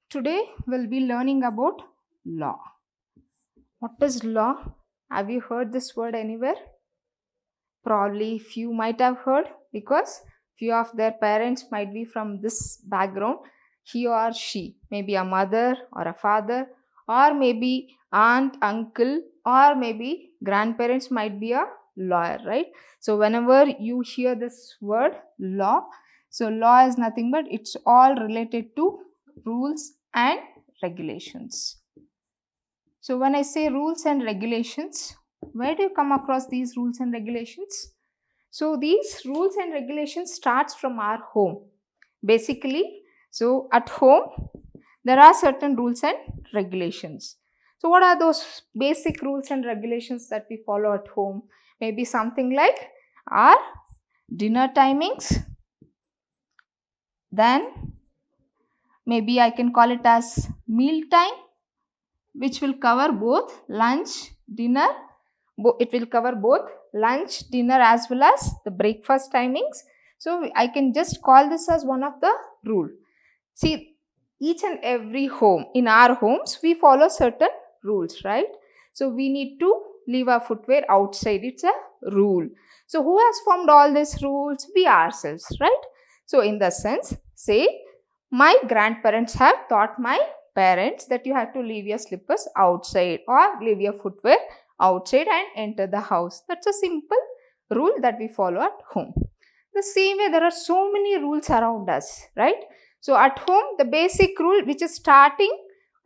Today we'll be learning about law. What is law? Have you heard this word anywhere? Probably few might have heard because few of their parents might be from this background. He or she, maybe a mother or a father, or maybe aunt, uncle, or maybe grandparents might be a lawyer, right? So whenever you hear this word law, so law is nothing but it's all related to rules and regulations. So when I say rules and regulations, where do you come across these rules and regulations? So these rules and regulations starts from our home. Basically, so at home there are certain rules and regulations. So what are those basic rules and regulations that we follow at home? Maybe something like our dinner timings, then maybe I can call it as meal time, which will cover both lunch, dinner. It will cover both lunch, dinner as well as the breakfast timings. So I can just call this as one of the rule. See, each and every home, in our homes, we follow certain rules, right? So we need to leave our footwear outside. It's a rule. So who has formed all these rules? We ourselves, right? So in the sense, say, my grandparents have taught my parents that you have to leave your slippers outside or leave your footwear outside and enter the house. That's a simple rule that we follow at home. The same way, there are so many rules around us, right? So at home, the basic rule which is starting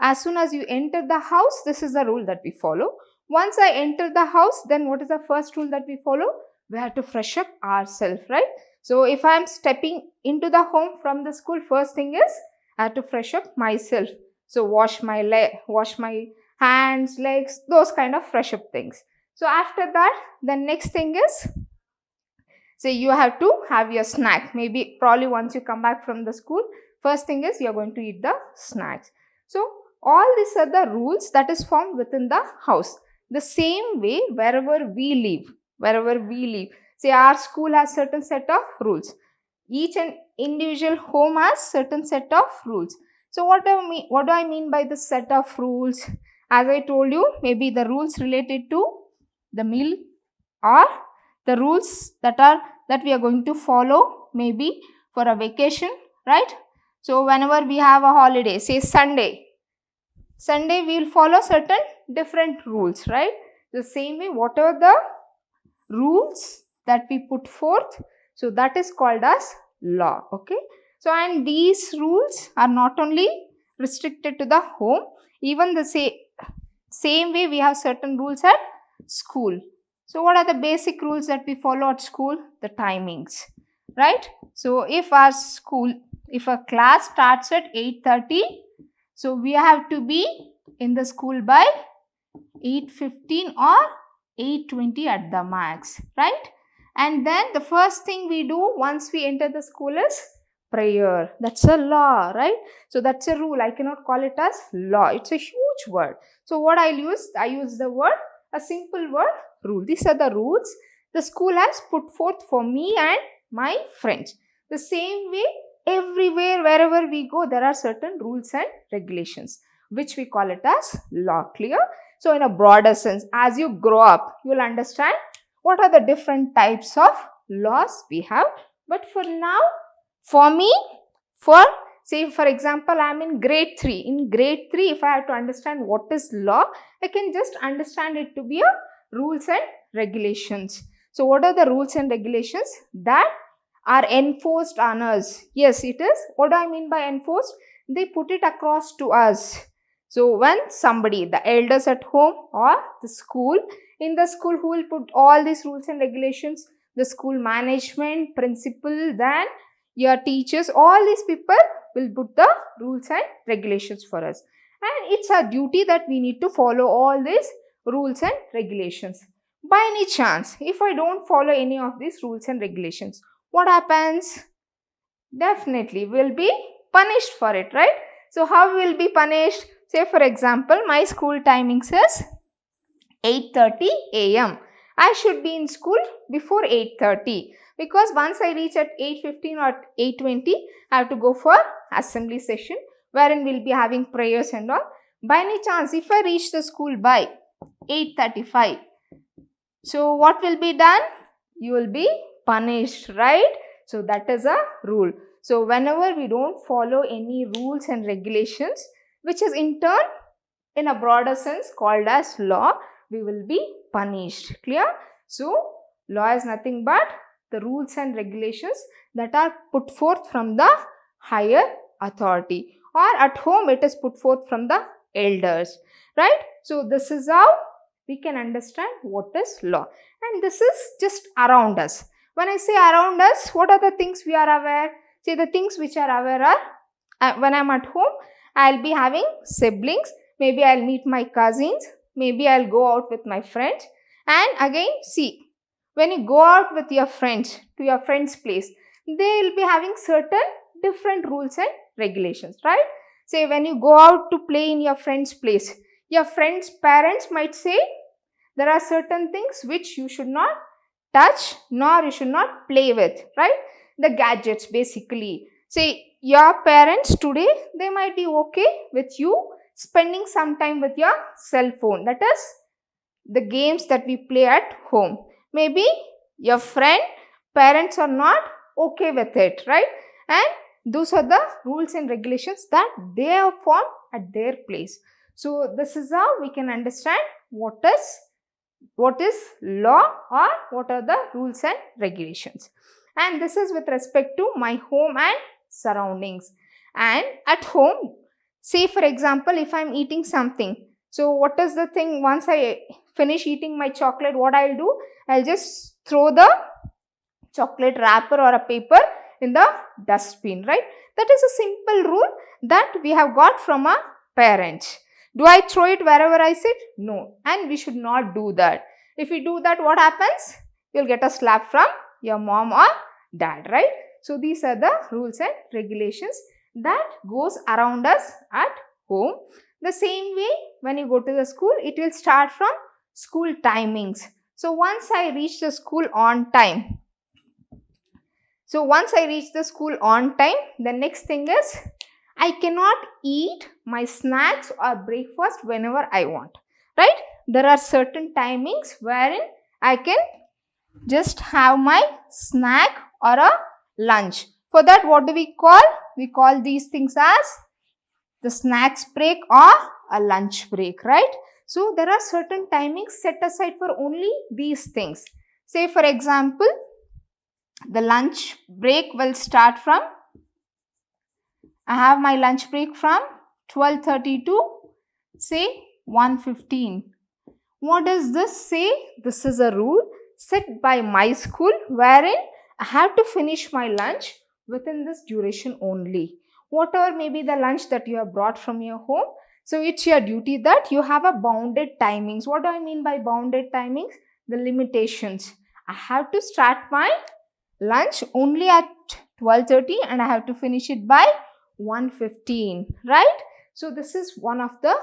as soon as you enter the house, this is the rule that we follow. Once I enter the house, then what is the first rule that we follow? We have to fresh up ourselves, right? So if I am stepping into the home from the school, first thing is I have to fresh up myself. So wash my hands, legs, those kind of fresh up things. So after that, the next thing is, say you have to have your snack. Maybe probably once you come back from the school, first thing is you're going to eat the snacks. So all these are the rules that is formed within the house. The same way wherever we live, say our school has certain set of rules. Each and individual home has certain set of rules. So what do I mean by this set of rules? As I told you, maybe the rules related to the meal or the rules that we are going to follow maybe for a vacation, right? So whenever we have a holiday, say Sunday we will follow certain different rules, right? The same way, whatever the rules that we put forth, so that is called as law. Okay, so and these rules are not only restricted to the home, even the same way we have certain rules at school. So what are the basic rules that we follow at school? The timings, right? So if a class starts at 8:30, so we have to be in the school by 8:15 or 8:20 at the max, right? And then the first thing we do once we enter the school is prayer. That's a law, right? So that's a rule. I cannot call it as law. It's a huge word. So what I use the word, a simple word, rule. These are the rules the school has put forth for me and my friends. The same way, everywhere, wherever we go, there are certain rules and regulations, which we call it as law. Clear? So in a broader sense, as you grow up, you will understand what are the different types of laws we have. But for now, for me, for example, I am in grade 3. In grade 3, if I have to understand what is law, I can just understand it to be a rules and regulations. So what are the rules and regulations that are enforced on us? Yes, it is. What do I mean by enforced? They put it across to us. So when somebody, the elders at home or the school, in the school, who will put all these rules and regulations? The school management, principal, then your teachers, all these people will put the rules and regulations for us. And it's our duty that we need to follow all these rules and regulations. By any chance, if I don't follow any of these rules and regulations, what happens? Definitely will be punished for it, right? So how will be punished? Say for example, my school timing says 8:30 a.m. I should be in school before 8:30, because once I reach at 8:15 or 8:20, I have to go for assembly session. wherein we'll be having prayers and all. By any chance, if I reach the school by 8:35, so what will be done? You will be punished, right? So that is a rule. So whenever we don't follow any rules and regulations, which is in turn in a broader sense called as law, we will be punished. Clear? So law is nothing but the rules and regulations that are put forth from the higher authority, or at home it is put forth from the elders, right? So this is how we can understand what is law, and this is just around us. When I say around us, what are the things we are aware? See, the things which are aware are, when I'm at home, I'll be having siblings, maybe I'll meet my cousins, maybe I'll go out with my friends. And again, see, when you go out with your friends to your friend's place, they will be having certain different rules and regulations, right? Say when you go out to play in your friend's place, your friend's parents might say there are certain things which you should not touch nor you should not play with, right? The gadgets basically. Say your parents today, they might be okay with you spending some time with your cell phone, that is the games that we play at home. Maybe your friend parents are not okay with it, right? And those are the rules and regulations that they have formed at their place. So this is how we can understand what is law, or what are the rules and regulations. And this is with respect to my home and surroundings. And at home, say for example, if I'm eating something, so what is the thing? Once I finish eating my chocolate, what I'll do? I'll just throw the chocolate wrapper or a paper in the dustbin, right? That is a simple rule that we have got from our parents. Do I throw it wherever I sit? No. And we should not do that. If we do that, what happens? You'll get a slap from your mom or dad, right? So these are the rules and regulations that goes around us at home. The same way, when you go to the school, it will start from school timings. So once I reach the school on time, the next thing is, I cannot eat my snacks or breakfast whenever I want, right? There are certain timings wherein I can just have my snack or a lunch. For that, what do we call? We call these things as the snacks break or a lunch break, right? So there are certain timings set aside for only these things. Say for example, the lunch break will start from, I have my lunch break from 12:30 to say 1:15. What does this say? This is a rule set by my school wherein I have to finish my lunch within this duration only. Whatever may be the lunch that you have brought from your home, so it's your duty that you have a bounded timings. What do I mean by bounded timings? The limitations. I have to start my lunch only at 12:30 and I have to finish it by 1:15, right? So this is one of the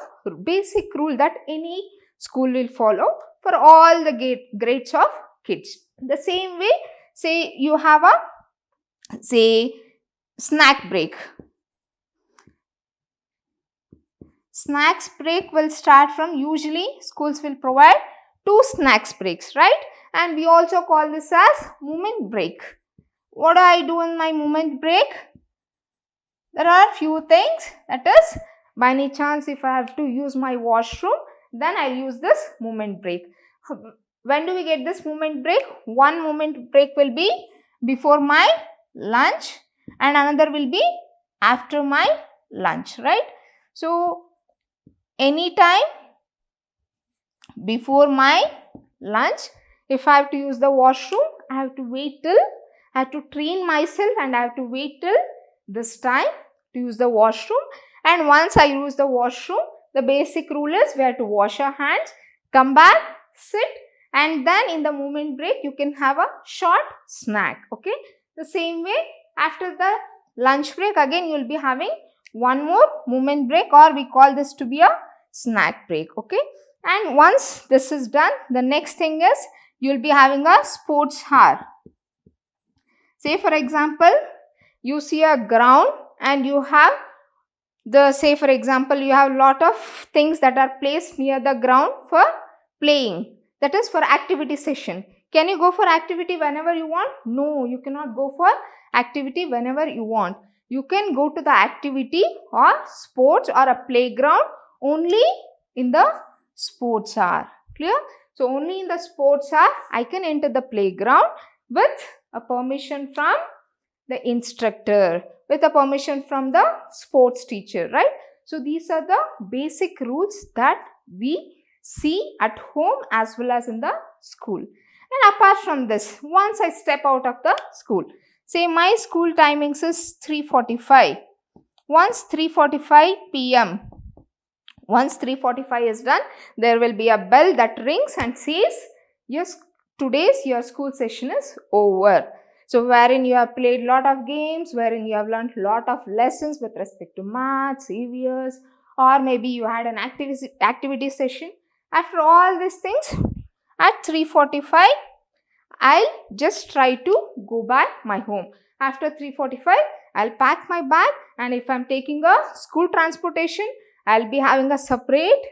basic rule that any school will follow for all the grades of kids. The same way, say you have a snack break. Snacks break will start from, usually schools will provide 2 snacks breaks, right? And we also call this as movement break. What do I do in my movement break? There are few things, that is, by any chance if I have to use my washroom, then I'll use this movement break. When do we get this movement break? One movement break will be before my lunch and another will be after my lunch, right? So anytime before my lunch, if I have to use the washroom, I have to train myself and I have to wait till this time to use the washroom. And once I use the washroom, the basic rule is we have to wash our hands, come back, sit, and then in the movement break you can have a short snack. Okay, the same way after the lunch break, again you will be having one more movement break, or we call this to be a snack break. Okay, and once this is done, the next thing is you will be having a sports hour. Say for example, you see a ground and you have say for example, you have lot of things that are placed near the ground for playing. That is for activity session. Can you go for activity whenever you want? No, you cannot go for activity whenever you want. You can go to the activity or sports or a playground only in the sports hour. Clear? So only in the sports hour I can enter the playground with a permission from the instructor, with a permission from the sports teacher, right? So these are the basic rules that we see at home as well as in the school. And apart from this, once I step out of the school, say my school timings is 3:45. Once 3:45 p.m. Once 3:45 is done, there will be a bell that rings and says, yes, today's your school session is over. So wherein you have played lot of games, wherein you have learned lot of lessons with respect to maths, EVS, or maybe you had an activity session. After all these things, at 3:45, I'll just try to go back my home. After 3:45, I'll pack my bag, and if I'm taking a school transportation, I'll be having a separate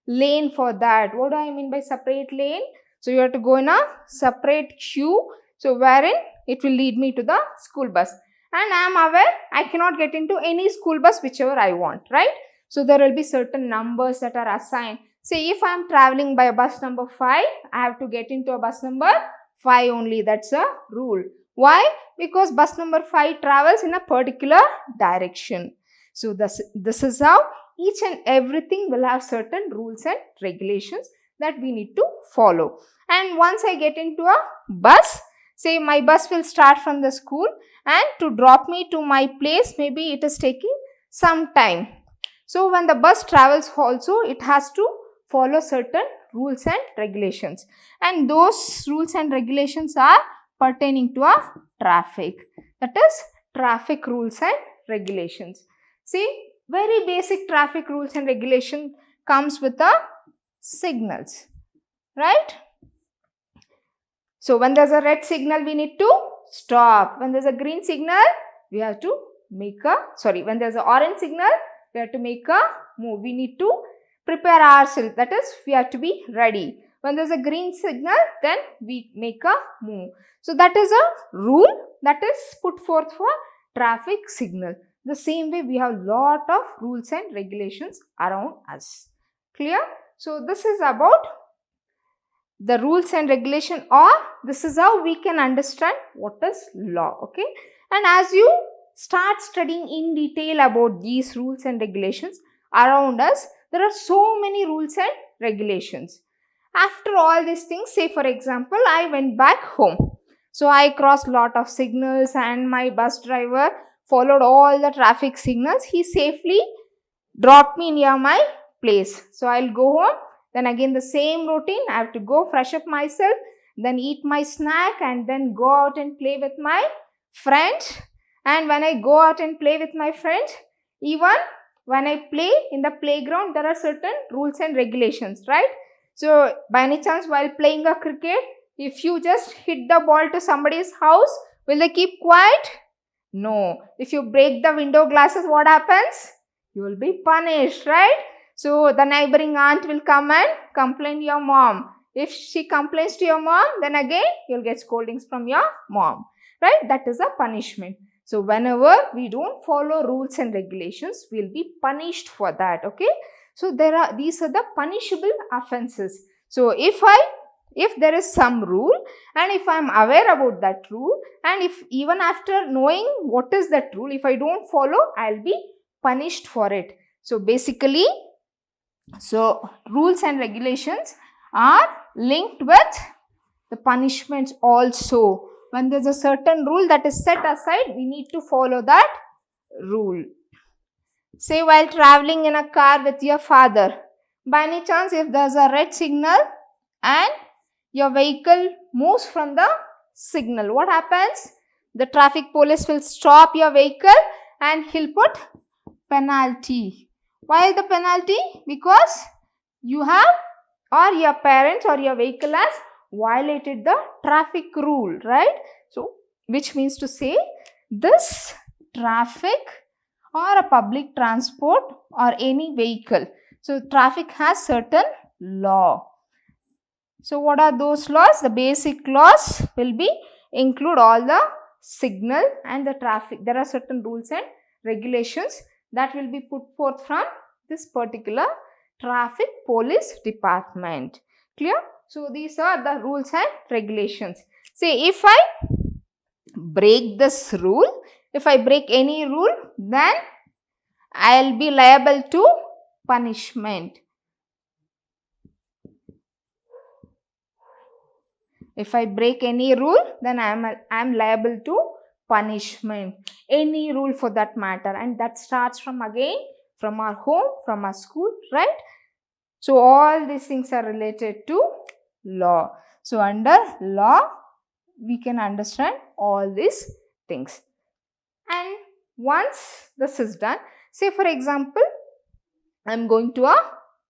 lane for that. What do I mean by separate lane? So you have to go in a separate queue, so wherein it will lead me to the school bus. And I am aware I cannot get into any school bus whichever I want, right? So there will be certain numbers that are assigned. Say if I am traveling by bus number 5, I have to get into a bus number 5 only. That's a rule. Why? Because bus number 5 travels in a particular direction. So this is how each and everything will have certain rules and regulations that we need to follow. And once I get into a bus, say my bus will start from the school, and to drop me to my place, maybe it is taking some time. So when the bus travels also, it has to follow certain rules and regulations. And those rules and regulations are pertaining to a traffic. That is traffic rules and regulations. See, very basic traffic rules and regulation comes with the signals, right? So when there's a red signal, we need to stop. When there's a green signal, we have to make a, when there's an orange signal, we have to make a move. We need to prepare ourselves. That is, we have to be ready. When there's a green signal, then we make a move. So that is a rule that is put forth for traffic signal. The same way, we have lot of rules and regulations around us. Clear? So this is about the rules and regulation, or this is how we can understand what is law. Okay? And as you start studying in detail about these rules and regulations around us, there are so many rules and regulations. After all these things, say for example, I went back home. So I crossed lot of signals, and my bus driver followed all the traffic signals. He safely dropped me near my place. So I'll go home. Then again the same routine. I have to go fresh up myself, then eat my snack, and then go out and play with my friends. And when I go out and play with my friends, even when I play in the playground, there are certain rules and regulations, right? So by any chance, while playing a cricket, if you just hit the ball to somebody's house, will they keep quiet? No. If you break the window glasses, what happens? You will be punished, right? So the neighboring aunt will come and complain to your mom. If she complains to your mom, then again you'll get scoldings from your mom, right? That is a punishment. So whenever we don't follow rules and regulations, we'll be punished for that. Okay? So these are the punishable offenses. So if there is some rule, and if I am aware about that rule, and if even after knowing what is that rule, if I don't follow, I'll be punished for it. So basically, rules and regulations are linked with the punishments also. When there's a certain rule that is set aside, we need to follow that rule. Say while traveling in a car with your father, by any chance if there's a red signal and your vehicle moves from the signal, what happens? The traffic police will stop your vehicle and he'll put penalty. Why the penalty? Because you have, or your parents or your vehicle has violated the traffic rule, right? So which means to say, this traffic or a public transport or any vehicle. So traffic has certain law. So what are those laws? The basic laws will be include all the signal and the traffic. There are certain rules and regulations that will be put forth from this particular traffic police department. Clear? So these are the rules and regulations. Say if I break this rule, if I break any rule, then I'll be liable to punishment. If I break any rule, then I am liable to punishment. Any rule for that matter, and that starts from again from our home, from our school, right? So all these things are related to law. So under law, we can understand all these things. And once this is done, say for example, I am going to a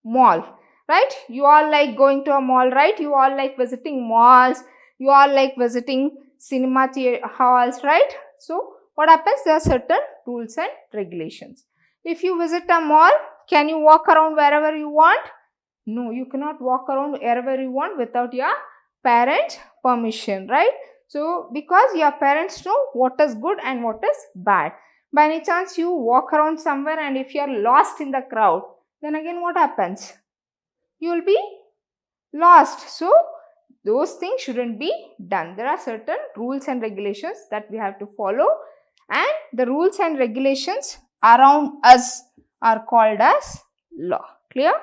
mall, right? You all like going to a mall, right? You all like visiting malls, you all like visiting cinema halls, right? So what happens? There are certain rules and regulations. If you visit a mall, can you walk around wherever you want? No, you cannot walk around wherever you want without your parents' permission, right? So because your parents know what is good and what is bad. By any chance you walk around somewhere and if you are lost in the crowd, then again what happens? You will be lost. So those things shouldn't be done. There are certain rules and regulations that we have to follow, and the rules and regulations around us are called as law. Clear?